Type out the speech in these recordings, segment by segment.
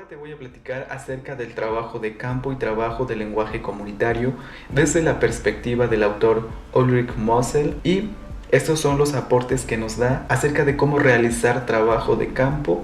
te voy a platicar acerca del trabajo de campo y trabajo del lenguaje comunitario desde la perspectiva del autor Ulrich Mossel, y estos son los aportes que nos da acerca de cómo realizar trabajo de campo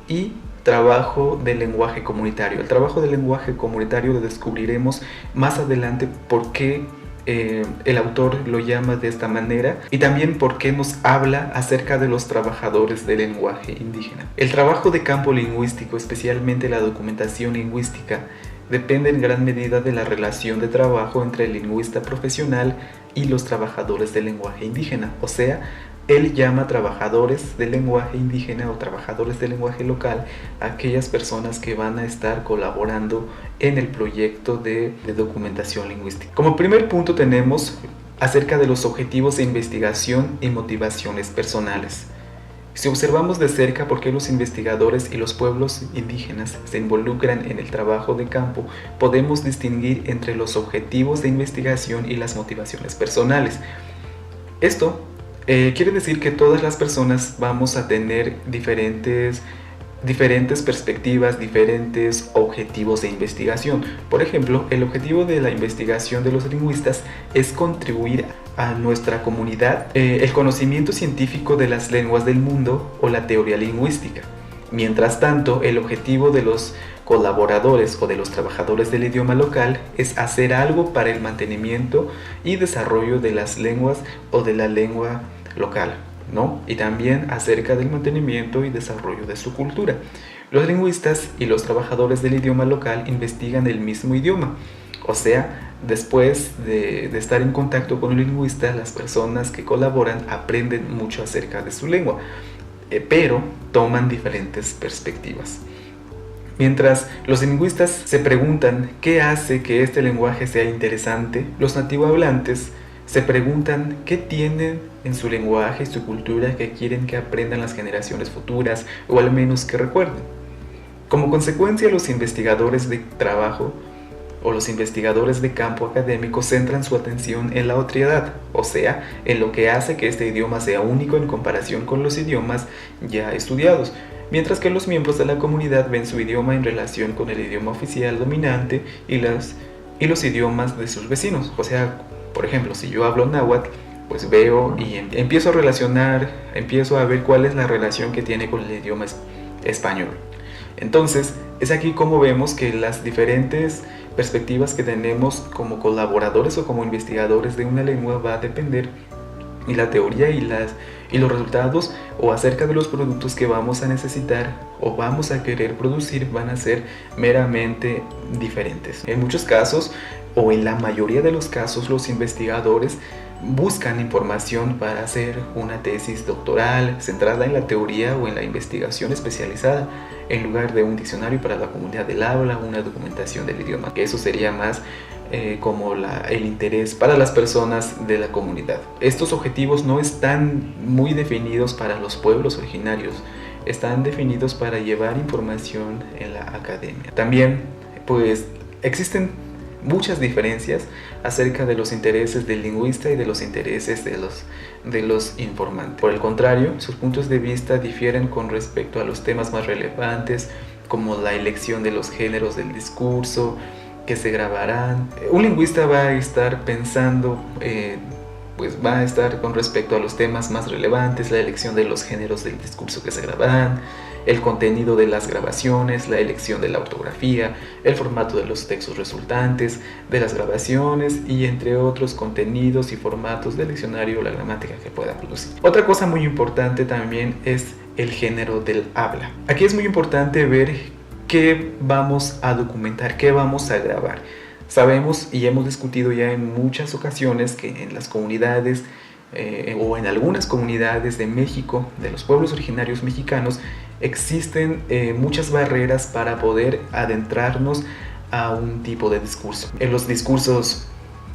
y trabajo del lenguaje comunitario. El trabajo del lenguaje comunitario lo descubriremos más adelante por qué el autor lo llama de esta manera y también por qué nos habla acerca de los trabajadores del lenguaje indígena. El trabajo de campo lingüístico, especialmente la documentación lingüística, depende en gran medida de la relación de trabajo entre el lingüista profesional y los trabajadores del lenguaje indígena. O sea, él llama trabajadores del lenguaje indígena o trabajadores del lenguaje local a aquellas personas que van a estar colaborando en el proyecto de documentación lingüística. Como primer punto tenemos acerca de los objetivos de investigación y motivaciones personales. Si observamos de cerca por qué los investigadores y los pueblos indígenas se involucran en el trabajo de campo, podemos distinguir entre los objetivos de investigación y las motivaciones personales. Esto quiere decir que todas las personas vamos a tener diferentes perspectivas, diferentes objetivos de investigación. Por ejemplo, el objetivo de la investigación de los lingüistas es contribuir a nuestra comunidad el conocimiento científico de las lenguas del mundo o la teoría lingüística. Mientras tanto, el objetivo de los colaboradores o de los trabajadores del idioma local es hacer algo para el mantenimiento y desarrollo de las lenguas o de la lengua local, ¿no? Y también acerca del mantenimiento y desarrollo de su cultura. Los lingüistas y los trabajadores del idioma local investigan el mismo idioma. O sea, después de estar en contacto con un lingüista, las personas que colaboran aprenden mucho acerca de su lengua, pero toman diferentes perspectivas. Mientras los lingüistas se preguntan qué hace que este lenguaje sea interesante, los nativohablantes se preguntan qué tienen en su lenguaje y su cultura que quieren que aprendan las generaciones futuras o al menos que recuerden. Como consecuencia, los investigadores de trabajo o los investigadores de campo académico centran su atención en la otredad, o sea, en lo que hace que este idioma sea único en comparación con los idiomas ya estudiados, mientras que los miembros de la comunidad ven su idioma en relación con el idioma oficial dominante y los idiomas de sus vecinos. O sea, por ejemplo, si yo hablo náhuatl, pues veo y empiezo a relacionar, empiezo a ver cuál es la relación que tiene con el idioma español. Entonces, es aquí como vemos que las diferentes perspectivas que tenemos como colaboradores o como investigadores de una lengua va a depender, y la teoría y los resultados o acerca de los productos que vamos a necesitar o vamos a querer producir van a ser meramente diferentes. En muchos casos, o en la mayoría de los casos, los investigadores buscan información para hacer una tesis doctoral centrada en la teoría o en la investigación especializada, en lugar de un diccionario para la comunidad del habla o una documentación del idioma, que eso sería más como el interés para las personas de la comunidad. Estos objetivos no están muy definidos para los pueblos originarios, están definidos para llevar información en la academia. También, pues, existen muchas diferencias acerca de los intereses del lingüista y de los intereses de los informantes. Por el contrario, sus puntos de vista difieren con respecto a los temas más relevantes, como la elección de los géneros del discurso que se grabarán. Un lingüista va a estar pensando, pues va a estar con respecto a los temas más relevantes, la elección de los géneros del discurso que se grabarán, el contenido de las grabaciones, la elección de la ortografía, el formato de los textos resultantes de las grabaciones y entre otros contenidos y formatos del diccionario o la gramática que pueda producir. Otra cosa muy importante también es el género del habla. Aquí es muy importante ver qué vamos a documentar, qué vamos a grabar. Sabemos y hemos discutido ya en muchas ocasiones que en las comunidades o en algunas comunidades de México, de los pueblos originarios mexicanos, existen muchas barreras para poder adentrarnos a un tipo de discurso. En los discursos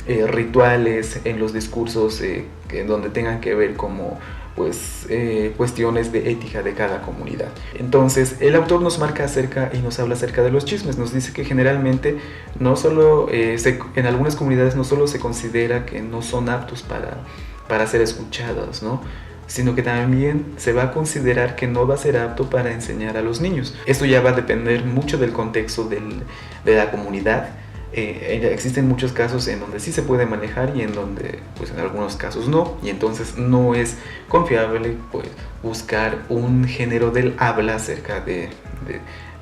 rituales, en los discursos en donde tengan que ver como cuestiones de ética de cada comunidad. Entonces, el autor nos marca acerca y nos habla acerca de los chismes. Nos dice que generalmente no solo en algunas comunidades no solo se considera que no son aptos para ser escuchados, ¿no? sino que también se va a considerar que no va a ser apto para enseñar a los niños. Esto ya va a depender mucho del contexto de la comunidad. Existen muchos casos en donde sí se puede manejar y en donde pues en algunos casos no, y entonces no es confiable pues buscar un género del habla acerca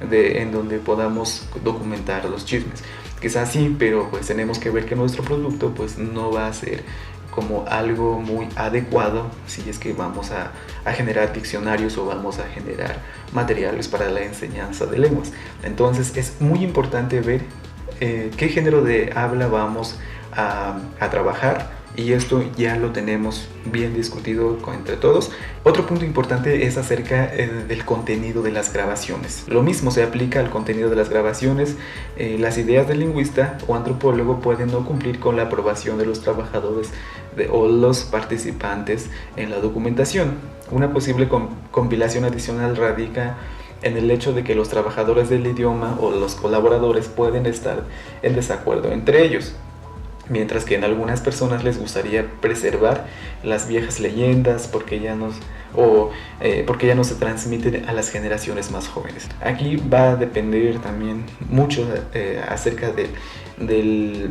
en donde podamos documentar los chismes. Quizás sí, pero pues tenemos que ver que nuestro producto pues no va a ser como algo muy adecuado si es que vamos a generar diccionarios o vamos a generar materiales para la enseñanza de lenguas. Entonces es muy importante ver qué género de habla vamos a trabajar, y esto ya lo tenemos bien discutido entre todos. Otro punto importante es acerca del contenido de las grabaciones. Lo mismo se aplica al contenido de las grabaciones. Las ideas del lingüista o antropólogo pueden no cumplir con la aprobación de los trabajadores o los participantes en la documentación. Una posible compilación adicional radica en el hecho de que los trabajadores del idioma o los colaboradores pueden estar en desacuerdo entre ellos, mientras que en algunas personas les gustaría preservar las viejas leyendas porque ya no se transmiten a las generaciones más jóvenes. Aquí va a depender también mucho acerca del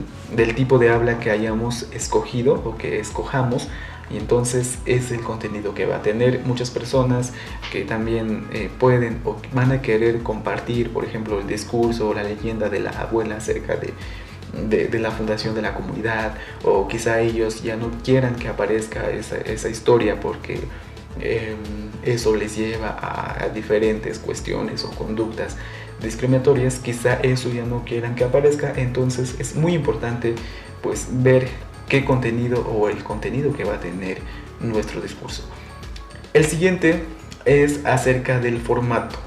tipo de habla que hayamos escogido o que escojamos, y entonces es el contenido que va a tener. Muchas personas que también pueden o van a querer compartir, por ejemplo, el discurso o la leyenda de la abuela acerca de la fundación de la comunidad, o quizá ellos ya no quieran que aparezca esa historia porque eso les lleva a diferentes cuestiones o conductas discriminatorias. Quizá eso ya no quieran que aparezca. Entonces es muy importante pues ver qué contenido o el contenido que va a tener nuestro discurso. El siguiente es acerca del formato.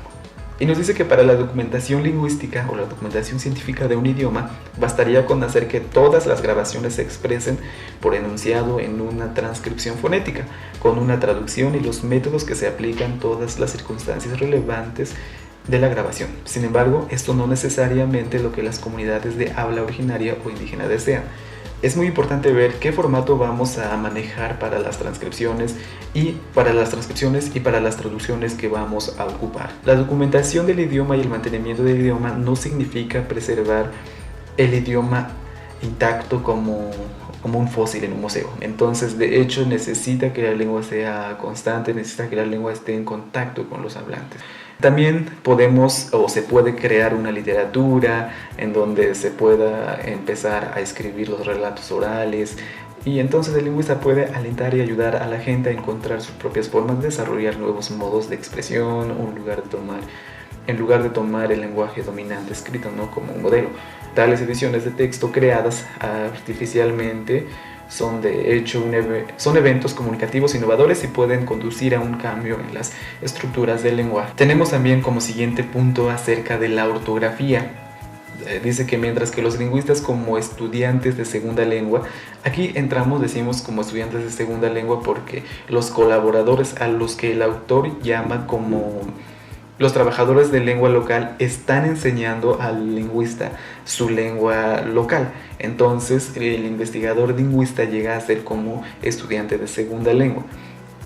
Y nos dice que para la documentación lingüística o la documentación científica de un idioma, bastaría con hacer que todas las grabaciones se expresen por enunciado en una transcripción fonética, con una traducción y los métodos que se aplican a todas las circunstancias relevantes de la grabación. Sin embargo, esto no necesariamente lo que las comunidades de habla originaria o indígena desean. Es muy importante ver qué formato vamos a manejar para las transcripciones y para las traducciones que vamos a ocupar. La documentación del idioma y el mantenimiento del idioma no significa preservar el idioma intacto como un fósil en un museo. Entonces, de hecho, necesita que la lengua sea constante, necesita que la lengua esté en contacto con los hablantes. También podemos o se puede crear una literatura en donde se pueda empezar a escribir los relatos orales, y entonces el lingüista puede alentar y ayudar a la gente a encontrar sus propias formas de desarrollar nuevos modos de expresión en lugar de tomar el lenguaje dominante escrito, ¿no?, como un modelo. Tales ediciones de texto creadas artificialmente son de hecho son eventos comunicativos innovadores y pueden conducir a un cambio en las estructuras del lenguaje. Tenemos también como siguiente punto acerca de la ortografía. Dice que mientras que los lingüistas como estudiantes de segunda lengua, aquí decimos como estudiantes de segunda lengua porque los colaboradores a los que el autor llama como los trabajadores de lengua local están enseñando al lingüista su lengua local. Entonces el investigador lingüista llega a ser como estudiante de segunda lengua.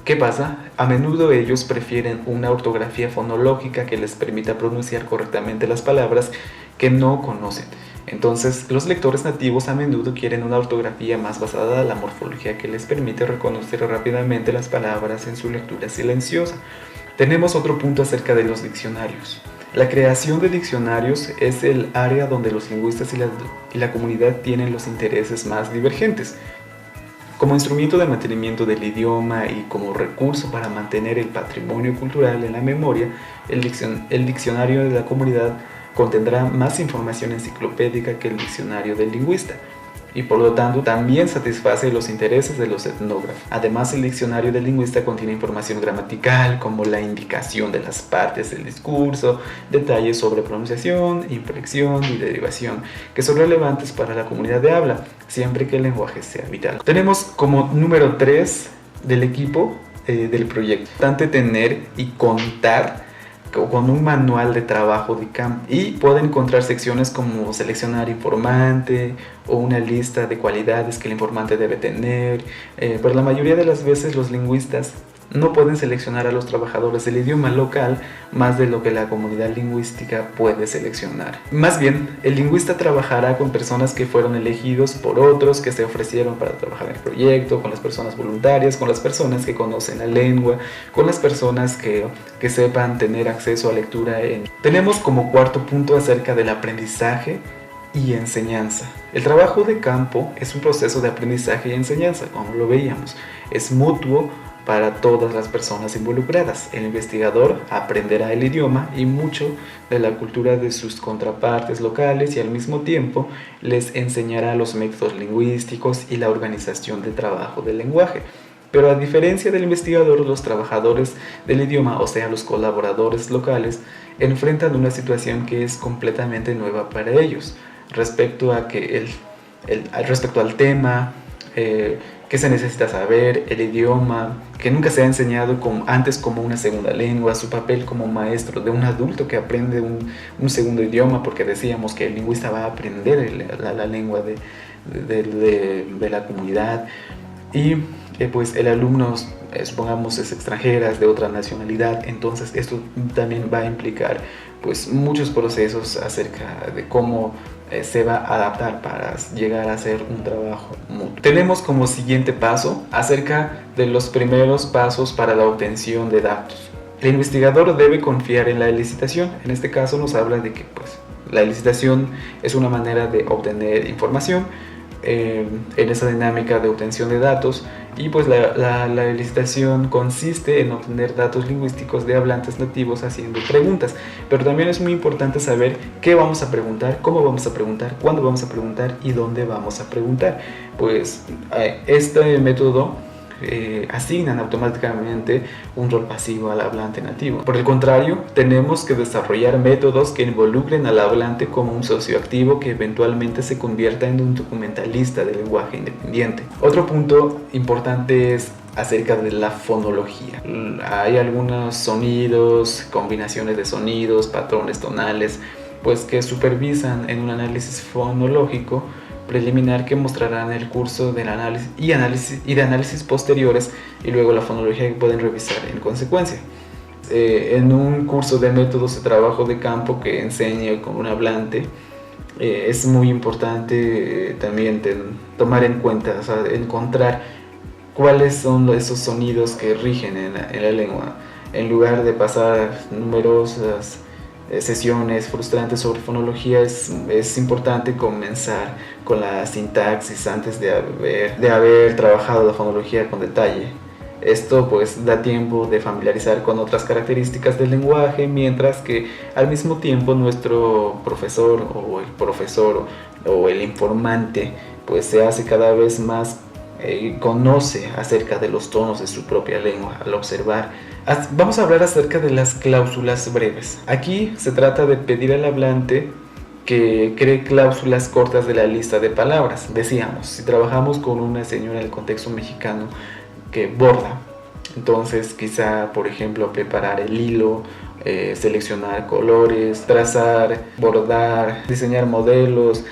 ¿Qué pasa? A menudo ellos prefieren una ortografía fonológica que les permita pronunciar correctamente las palabras que no conocen. Entonces, los lectores nativos a menudo quieren una ortografía más basada en la morfología que les permite reconocer rápidamente las palabras en su lectura silenciosa. Tenemos otro punto acerca de los diccionarios. La creación de diccionarios es el área donde los lingüistas y la comunidad tienen los intereses más divergentes. Como instrumento de mantenimiento del idioma y como recurso para mantener el patrimonio cultural en la memoria, el diccionario de la comunidad contendrá más información enciclopédica que el diccionario del lingüista, y por lo tanto también satisface los intereses de los etnógrafos. Además, el diccionario del lingüista contiene información gramatical como la indicación de las partes del discurso, detalles sobre pronunciación, inflexión y derivación, que son relevantes para la comunidad de habla, siempre que el lenguaje sea vital. Tenemos como número 3 del equipo del proyecto. Es importante tener y contar con un manual de trabajo de campo, y puede encontrar secciones como seleccionar informante o una lista de cualidades que el informante debe tener, pero la mayoría de las veces los lingüistas no pueden seleccionar a los trabajadores del idioma local más de lo que la comunidad lingüística puede seleccionar. Más bien, el lingüista trabajará con personas que fueron elegidos por otros, que se ofrecieron para trabajar en el proyecto, con las personas voluntarias, con las personas que conocen la lengua, con las personas que sepan tener acceso a lectura. Tenemos como cuarto punto acerca del aprendizaje y enseñanza. El trabajo de campo es un proceso de aprendizaje y enseñanza, como lo veíamos. Es mutuo para todas las personas involucradas. El investigador aprenderá el idioma y mucho de la cultura de sus contrapartes locales y al mismo tiempo les enseñará los métodos lingüísticos y la organización de trabajo del lenguaje. Pero a diferencia del investigador, los trabajadores del idioma, o sea, los colaboradores locales, enfrentan una situación que es completamente nueva para ellos respecto a que respecto al tema, qué se necesita saber, el idioma, que nunca se ha enseñado antes como una segunda lengua, su papel como maestro de un adulto que aprende un segundo idioma, porque decíamos que el lingüista va a aprender la lengua de la comunidad, y pues el alumno, supongamos, es extranjera, es de otra nacionalidad, entonces esto también va a implicar pues muchos procesos acerca de cómo se va a adaptar para llegar a hacer un trabajo mutuo. Tenemos como siguiente paso acerca de los primeros pasos para la obtención de datos. El investigador debe confiar en la licitación. En este caso nos habla de que pues, la licitación es una manera de obtener información en esa dinámica de obtención de datos, y pues la licitación consiste en obtener datos lingüísticos de hablantes nativos haciendo preguntas, pero también es muy importante saber qué vamos a preguntar, cómo vamos a preguntar, cuándo vamos a preguntar y dónde vamos a preguntar. Pues este método asignan automáticamente un rol pasivo al hablante nativo. Por el contrario, tenemos que desarrollar métodos que involucren al hablante como un socio activo que eventualmente se convierta en un documentalista del lenguaje independiente. Otro punto importante es acerca de la fonología. Hay algunos sonidos, combinaciones de sonidos, patrones tonales, pues que supervisan en un análisis fonológico preliminar que mostrarán el curso del análisis y de análisis posteriores, y luego la fonología que pueden revisar en consecuencia. En un curso de métodos de trabajo de campo que enseñe con un hablante, es muy importante también tomar en cuenta, o sea, encontrar cuáles son esos sonidos que rigen en la lengua, en lugar de pasar numerosas sesiones frustrantes sobre fonología. Es importante comenzar con la sintaxis antes de haber trabajado la fonología con detalle. Esto pues da tiempo de familiarizar con otras características del lenguaje, mientras que al mismo tiempo nuestro profesor o el informante pues se hace cada vez más conoce acerca de los tonos de su propia lengua al observar. Vamos a hablar acerca de las cláusulas breves. Aquí se trata de pedir al hablante que cree cláusulas cortas de la lista de palabras. Decíamos, si trabajamos con una señora del contexto mexicano que borda, entonces quizá, por ejemplo, preparar el hilo, seleccionar colores, trazar, bordar, diseñar modelos,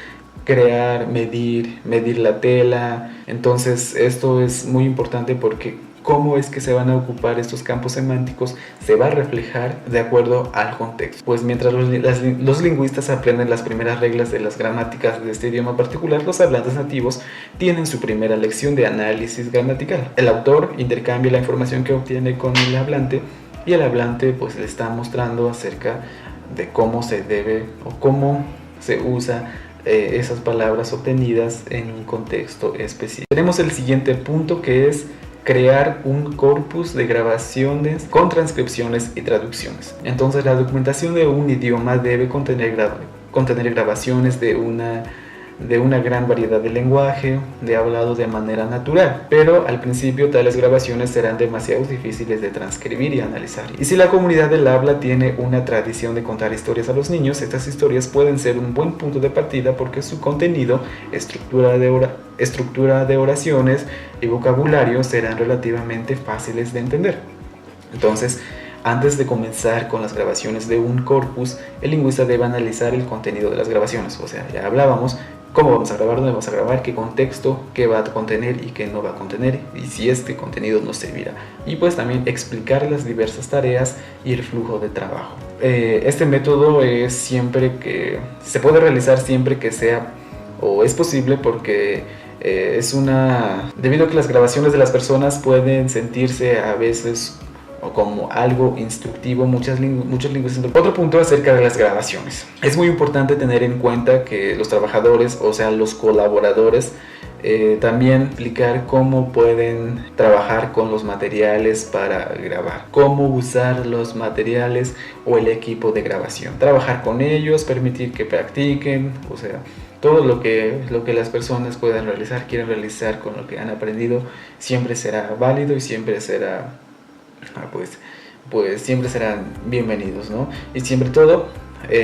crear, medir la tela. Entonces esto es muy importante porque cómo es que se van a ocupar estos campos semánticos se va a reflejar de acuerdo al contexto. Pues mientras los lingüistas aprenden las primeras reglas de las gramáticas de este idioma particular, los hablantes nativos tienen su primera lección de análisis gramatical. El autor intercambia la información que obtiene con el hablante, y el hablante pues le está mostrando acerca de cómo se debe o cómo se usa esas palabras obtenidas en un contexto específico. Tenemos el siguiente punto, que es crear un corpus de grabaciones con transcripciones y traducciones. Entonces la documentación de un idioma debe contener grabaciones de una gran variedad de lenguaje, de hablado de manera natural, pero al principio tales grabaciones serán demasiado difíciles de transcribir y analizar. Y si la comunidad del habla tiene una tradición de contar historias a los niños, estas historias pueden ser un buen punto de partida porque su contenido, estructura de oraciones y vocabulario serán relativamente fáciles de entender. Entonces, Antes de comenzar con las grabaciones de un corpus, el lingüista debe analizar el contenido de las grabaciones. O sea, ya hablábamos cómo vamos a grabar, dónde vamos a grabar, qué contexto, qué va a contener y qué no va a contener, y si este contenido nos servirá. Y pues también explicar las diversas tareas y el flujo de trabajo. Este método es siempre que se puede realizar siempre que sea o es posible, porque debido a que las grabaciones de las personas pueden sentirse a veces o como algo instructivo, muchos lingüistas. Otro punto acerca de las grabaciones. Es muy importante tener en cuenta que los trabajadores, o sea, los colaboradores, también explicar cómo pueden trabajar con los materiales para grabar, cómo usar los materiales o el equipo de grabación, trabajar con ellos, permitir que practiquen, o sea, todo lo que las personas puedan realizar, quieren realizar con lo que han aprendido, siempre será válido y siempre será pues siempre serán bienvenidos, ¿no? Y siempre todo,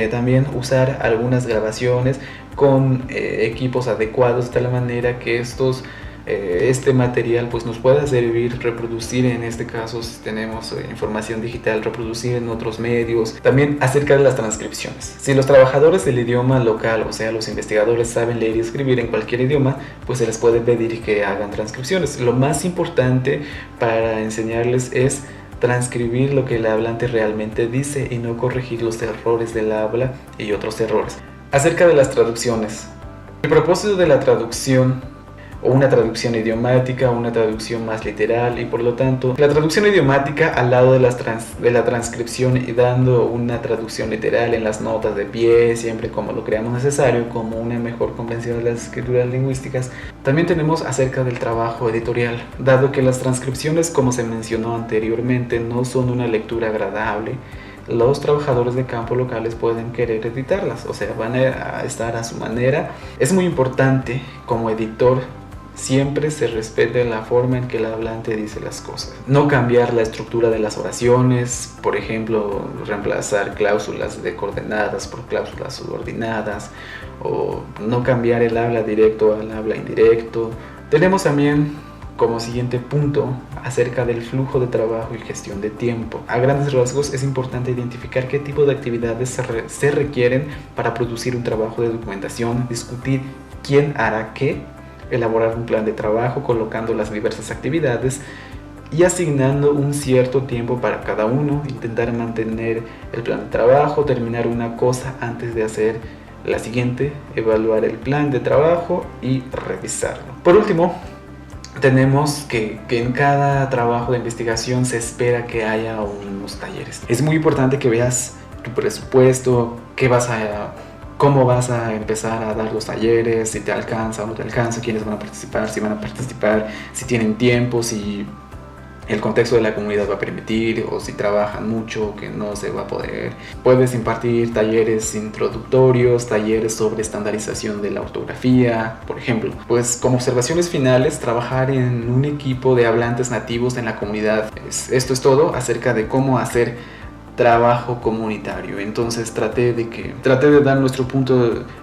también usar algunas grabaciones con equipos adecuados, de tal manera que este material pues nos pueda servir, reproducir, en este caso si tenemos información digital, reproducir en otros medios. También acerca de las transcripciones. Si los trabajadores del idioma local, o sea los investigadores, saben leer y escribir en cualquier idioma, pues se les puede pedir que hagan transcripciones. Lo más importante para enseñarles es transcribir lo que el hablante realmente dice y no corregir los errores del habla y otros errores. Acerca de las traducciones. El propósito de la traducción, o una traducción idiomática, una traducción más literal, y por lo tanto la traducción idiomática al lado de la transcripción y dando una traducción literal en las notas de pie, siempre como lo creamos necesario, como una mejor comprensión de las escrituras lingüísticas. También tenemos acerca del trabajo editorial, dado que las transcripciones, como se mencionó anteriormente, no son una lectura agradable. Los trabajadores de campo locales pueden querer editarlas, o sea, van a estar a su manera. Es muy importante como editor siempre se respete la forma en que el hablante dice las cosas. No cambiar la estructura de las oraciones, por ejemplo, reemplazar cláusulas de coordenadas por cláusulas subordinadas, o no cambiar el habla directo al habla indirecto. Tenemos también como siguiente punto acerca del flujo de trabajo y gestión de tiempo. A grandes rasgos es importante identificar qué tipo de actividades se requieren para producir un trabajo de documentación, discutir quién hará qué, elaborar un plan de trabajo colocando las diversas actividades y asignando un cierto tiempo para cada uno, intentar mantener el plan de trabajo, terminar una cosa antes de hacer la siguiente, evaluar el plan de trabajo y revisarlo. Por último, tenemos que en cada trabajo de investigación se espera que haya unos talleres. Es muy importante que veas tu presupuesto, cómo vas a empezar a dar los talleres, si te alcanza o no te alcanza, quiénes van a participar, si tienen tiempo, si el contexto de la comunidad va a permitir, o si trabajan mucho, que no se va a poder. Puedes impartir talleres introductorios, talleres sobre estandarización de la ortografía, por ejemplo. Pues como observaciones finales, trabajar en un equipo de hablantes nativos en la comunidad. Esto es todo acerca de cómo hacer trabajo comunitario. Entonces traté de dar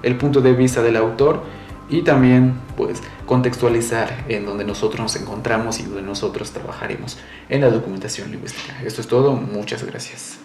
el punto de vista del autor, y también pues contextualizar en donde nosotros nos encontramos y donde nosotros trabajaremos en la documentación lingüística. Esto es todo, muchas gracias.